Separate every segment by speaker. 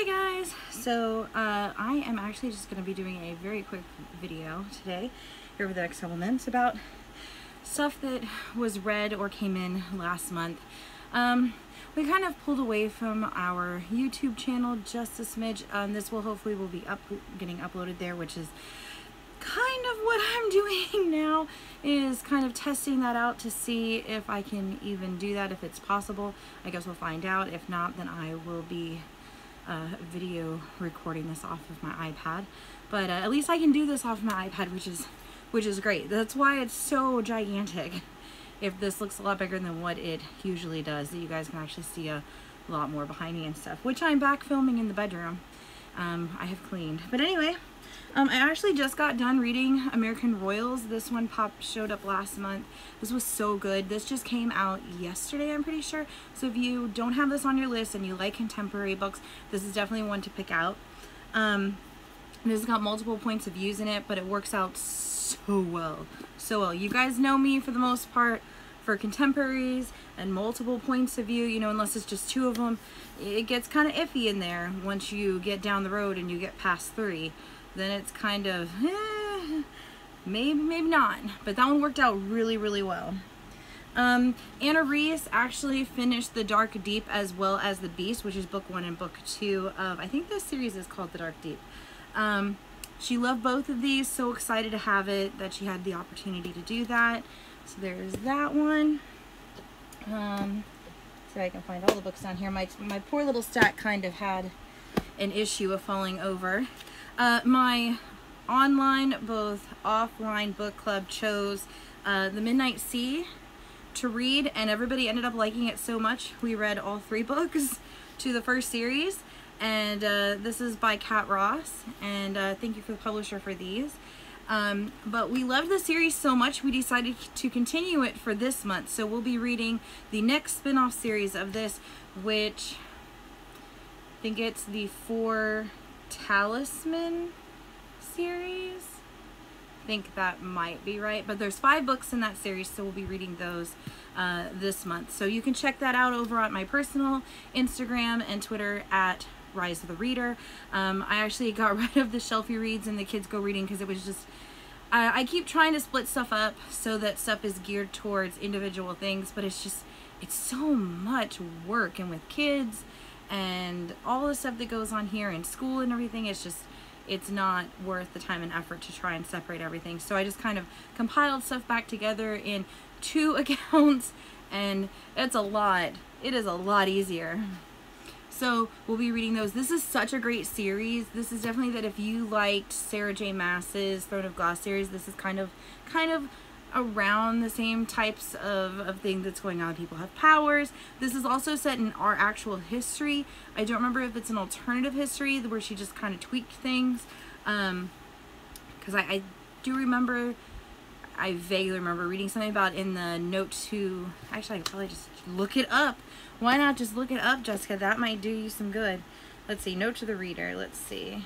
Speaker 1: guys, so I am actually just going to be doing a very quick video today over the next couple minutes about stuff that was read or came in last month. We kind of pulled away from our YouTube channel just a smidge. This will hopefully be getting uploaded there, which is kind of what I'm doing now, is kind of testing that out to see if I can even do that, if it's possible. I guess we'll find out. If not, then I will be video recording this off of my iPad, but at least I can do this off my iPad, which is great. That's why it's so gigantic. If this looks a lot bigger than what it usually does, that you guys can actually see a lot more behind me and stuff, which I'm back filming in the bedroom. I have cleaned, but anyway, I actually just got done reading American Royals. This one showed up last month. This was so good. This just came out yesterday, I'm pretty sure. So if you don't have this on your list and you like contemporary books, this is definitely one to pick out. This has got multiple points of views in it, but it works out so well. So well. You guys know me for the most part for contemporaries and multiple points of view, you know, unless it's just two of them. It gets kind of iffy in there once you get down the road and you get past 3. Then it's kind of, maybe not. But that one worked out really, really well. Anna Reese actually finished The Dark Deep as well as The Beast, which is book 1 and book 2 of, I think this series is called The Dark Deep. She loved both of these, so excited to have it, that she had the opportunity to do that. So there's that one. See if I can find all the books down here. My poor little stack kind of had an issue of falling over. My online, both offline book club chose The Midnight Sea to read, and everybody ended up liking it so much we read all 3 books to the first series. And this is by Kat Ross, and thank you for the publisher for these. But we loved the series so much we decided to continue it for this month. So we'll be reading the next spin-off series of this, which I think it's the 4 Talisman series. I think that might be right, but there's 5 books in that series, so we'll be reading those this month. So you can check that out over on my personal Instagram and Twitter at Rise of the Reader. I actually got rid of the Shelfie Reads and the Kids Go Reading because it was just, I keep trying to split stuff up so that stuff is geared towards individual things, but it's so much work, and with kids and all the stuff that goes on here in school and everything, it's not worth the time and effort to try and separate everything. So I just kind of compiled stuff back together in 2 accounts, and it's a lot. It is a lot easier. So we'll be reading those. This is such a great series. This is definitely that if you liked Sarah J. Maas's Throne of Glass series, this is kind of around the same types of thing that's going on. People have powers. This is also set in our actual history. I don't remember if it's an alternative history where she just kind of tweaked things. Because I do remember, I vaguely remember reading something about in the note to, actually I could probably just look it up. Why not just look it up, Jessica? That might do you some good. Let's see, note to the reader. Let's see.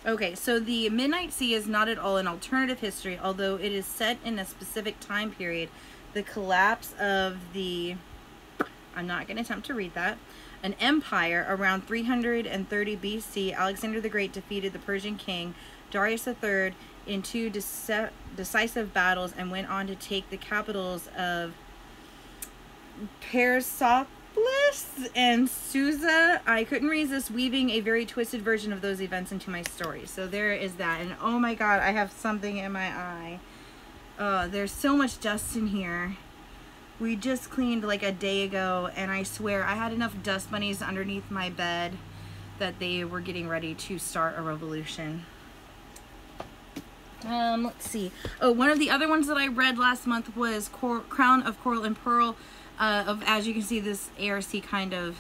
Speaker 1: Okay, so the Midnight Sea is not at all an alternative history, although it is set in a specific time period. The collapse of the, I'm not going to attempt to read that, an empire around 330 BC, Alexander the Great defeated the Persian king Darius III in 2 decisive battles and went on to take the capitals of Persepolis and Susa. I couldn't resist weaving a very twisted version of those events into my story. So there is that. And oh my god, I have something in my eye. There's so much dust in here. We just cleaned like a day ago, and I swear I had enough dust bunnies underneath my bed that they were getting ready to start a revolution. Let's see. Oh, one of the other ones that I read last month was Crown of Coral and Pearl. As you can see, this ARC kind of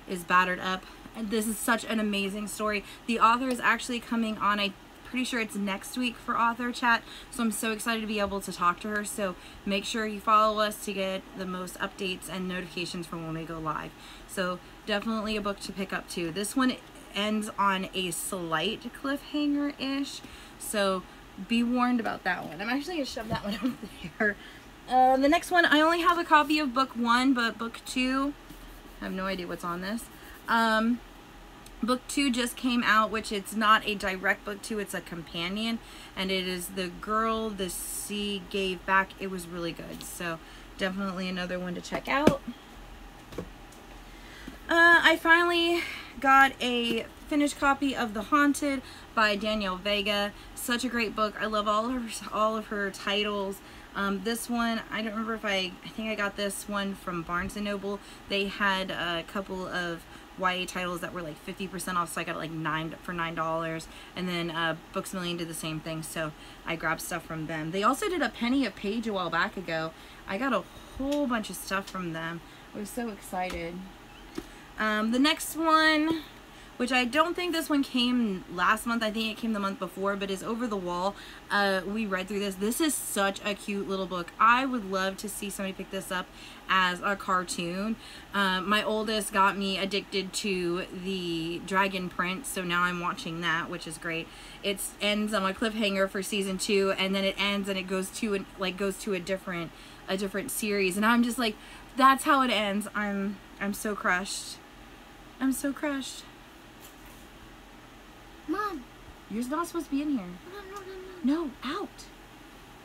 Speaker 1: is battered up. And this is such an amazing story. The author is actually coming on, I'm pretty sure it's next week for author chat. So I'm so excited to be able to talk to her. So make sure you follow us to get the most updates and notifications from when we go live. So definitely a book to pick up too. This one ends on a slight cliffhanger-ish. So be warned about that one. I'm actually going to shove that one over there. The next one, I only have a copy of book 1, but book 2, I have no idea what's on this. Book 2 just came out, which it's not a direct book 2, it's a companion, and it is The Girl the Sea Gave Back. It was really good, so definitely another one to check out. I finally got a finished copy of The Haunted by Danielle Vega. Such a great book. I love all of her titles. This one, I don't remember if I think I got this one from Barnes & Noble. They had a couple of YA titles that were like 50% off, so I got it like $9, and then Books A Million did the same thing, so I grabbed stuff from them. They also did a penny a page a while back ago. I got a whole bunch of stuff from them. I was so excited. The next one, which I don't think this one came last month, I think it came the month before, but is Over the Wall. We read through this. This is such a cute little book. I would love to see somebody pick this up as a cartoon. My oldest got me addicted to the Dragon Prince, so now I'm watching that, which is great. It ends on a cliffhanger for season 2, and then it ends and it goes to a different series, and I'm just like, that's how it ends. I'm so crushed. I'm so crushed.
Speaker 2: Mom.
Speaker 1: You're not supposed to be in here. No, out.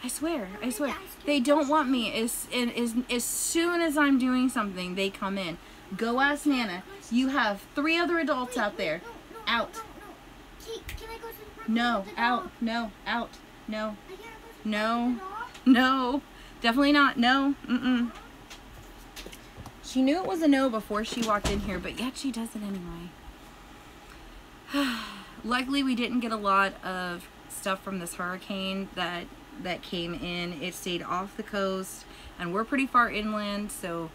Speaker 1: I swear. They don't want me. As soon as I'm doing something, they come in. Go ask Nana. You have 3 other adults out there. Out.
Speaker 2: Kate, can I go to the front?
Speaker 1: No, out. No, out. No. No. No. Definitely not. No. Mm-mm. She knew it was a no before she walked in here, but yet she does it anyway. Luckily, we didn't get a lot of stuff from this hurricane that came in. It stayed off the coast, and we're pretty far inland, so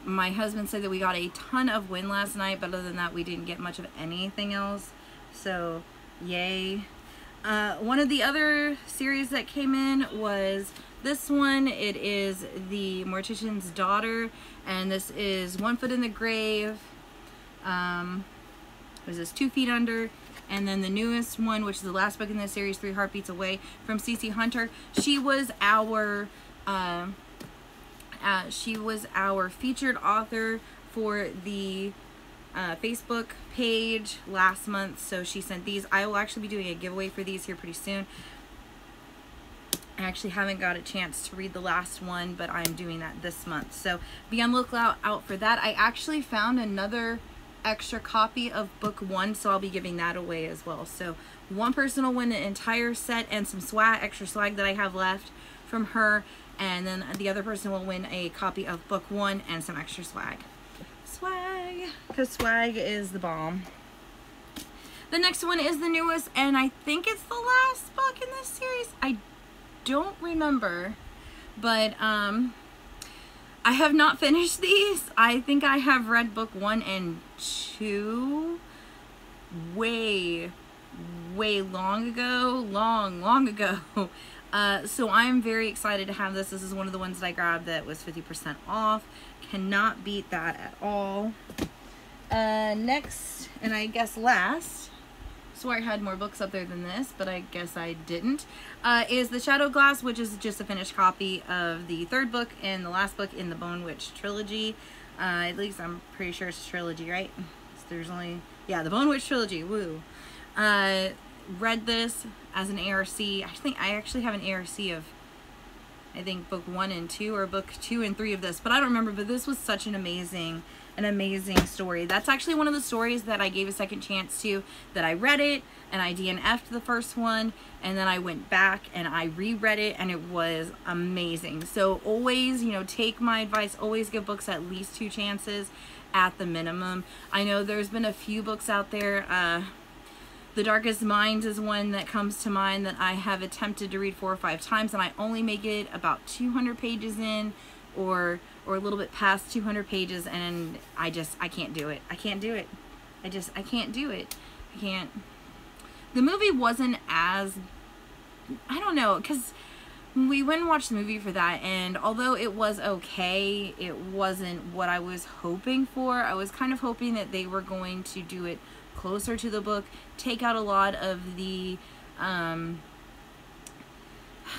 Speaker 1: my husband said that we got a ton of wind last night, but other than that, we didn't get much of anything else, so yay. One of the other series that came in was this one. It is The Mortician's Daughter, and this is One Foot in the Grave. There's this 2 Feet Under, and then the newest one, which is the last book in this series, 3 Heartbeats Away, from CC Hunter. She was our featured author for the Facebook page last month, so she sent these. I will actually be doing a giveaway for these here pretty soon. I actually haven't got a chance to read the last one, but I'm doing that this month, so be on the lookout out for that. I actually found another extra copy of book 1, so I'll be giving that away as well. So one person will win an entire set and some extra swag that I have left from her, and then the other person will win a copy of book 1 and some extra swag. Swag, because swag is the bomb. The next one is the newest, and I think it's the last book in this series. I don't remember, but I have not finished these. I think I have read book 1 and 2 way long ago. So I'm very excited to have this. This is one of the ones that I grabbed that was 50% off. Cannot beat that at all. Next, and I guess last, swore I had more books up there than this, but I guess I didn't, is The Shadow Glass, which is just a finished copy of the 3rd book and the last book in the Bone Witch trilogy. At least I'm pretty sure it's a trilogy, right? So there's only, yeah, the Bone Witch trilogy, woo. Read this as an ARC. I think I actually have an ARC of, I think, book 1 and 2, or book 2 and 3 of this, but I don't remember. But this was such an amazing story. That's actually one of the stories that I gave a second chance to, that I read it and I DNF'd the first one, and then I went back and I reread it, and it was amazing. So always, you know, take my advice, always give books at least 2 chances at the minimum. I know there's been a few books out there. The Darkest Minds is one that comes to mind that I have attempted to read 4 or 5 times, and I only make it about 200 pages in, or a little bit past 200 pages, and I can't do it. I can't do it. I can't do it. I can't. The movie wasn't as, I don't know, because we went and watched the movie for that, and although it was okay, it wasn't what I was hoping for. I was kind of hoping that they were going to do it closer to the book, take out a lot of the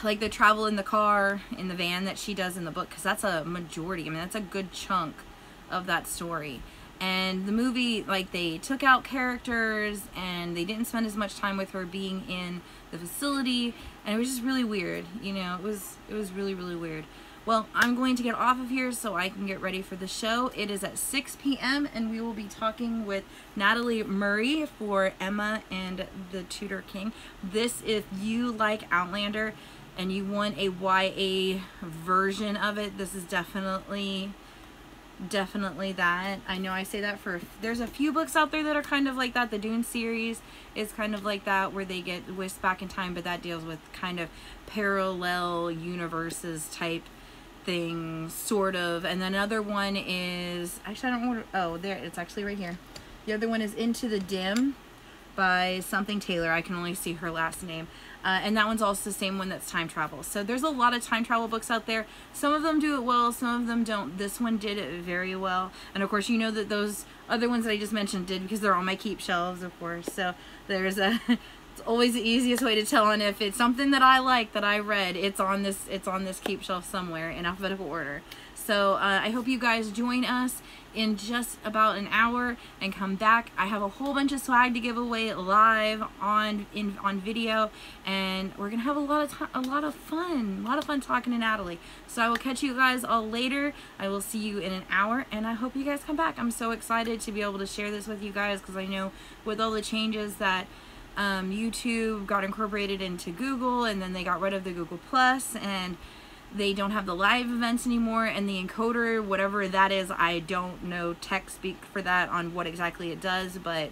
Speaker 1: like the travel in the car, in the van that she does in the book, because that's a majority. I mean, that's a good chunk of that story. And the movie, like, they took out characters and they didn't spend as much time with her being in the facility, and it was just really weird. You know, it was really, really weird. Well, I'm going to get off of here so I can get ready for the show. It is at 6 p.m. and we will be talking with Natalie Murray for Emma and the Tudor King. This, if you like Outlander and you want a YA version of it, this is definitely that. I know I say that for, there's a few books out there that are kind of like that. The Dune series is kind of like that, where they get whisked back in time, but that deals with kind of parallel universes type thing, sort of. And then another one is, actually I don't know, oh, there, it's actually right here. The other one is Into the Dim by something Taylor. I can only see her last name. And that one's also the same one that's time travel. So there's a lot of time travel books out there. Some of them do it well, some of them don't. This one did it very well. And of course, you know that those other ones that I just mentioned did, because they're on my keep shelves, of course. So there's a, it's always the easiest way to tell, and if it's something that I like, that I read, it's on this keep shelf somewhere in alphabetical order. So I hope you guys join us in just about an hour and come back. I have a whole bunch of swag to give away live on video, and we're gonna have a lot of fun talking to Natalie. So I will catch you guys all later. I will see you in an hour, and I hope you guys come back. I'm so excited to be able to share this with you guys, because I know with all the changes that YouTube got incorporated into Google, and then they got rid of the Google Plus, and they don't have the live events anymore, and the encoder, whatever that is, I don't know tech speak for that on what exactly it does, but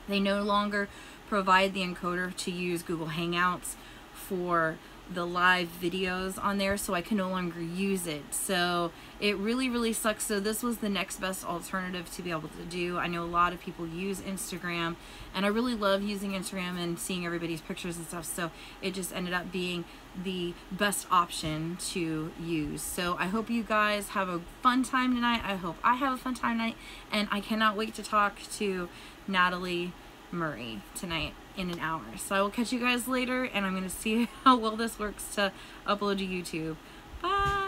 Speaker 1: they no longer provide the encoder to use Google Hangouts for the live videos on there, so I can no longer use it. So it really sucks. So this was the next best alternative to be able to do. I know a lot of people use Instagram, and I really love using Instagram and seeing everybody's pictures and stuff, so it just ended up being the best option to use. So I hope you guys have a fun time tonight. I hope I have a fun time tonight, and I cannot wait to talk to Natalie Murray tonight in an hour. So I will catch you guys later, and I'm going to see how well this works to upload to YouTube. Bye!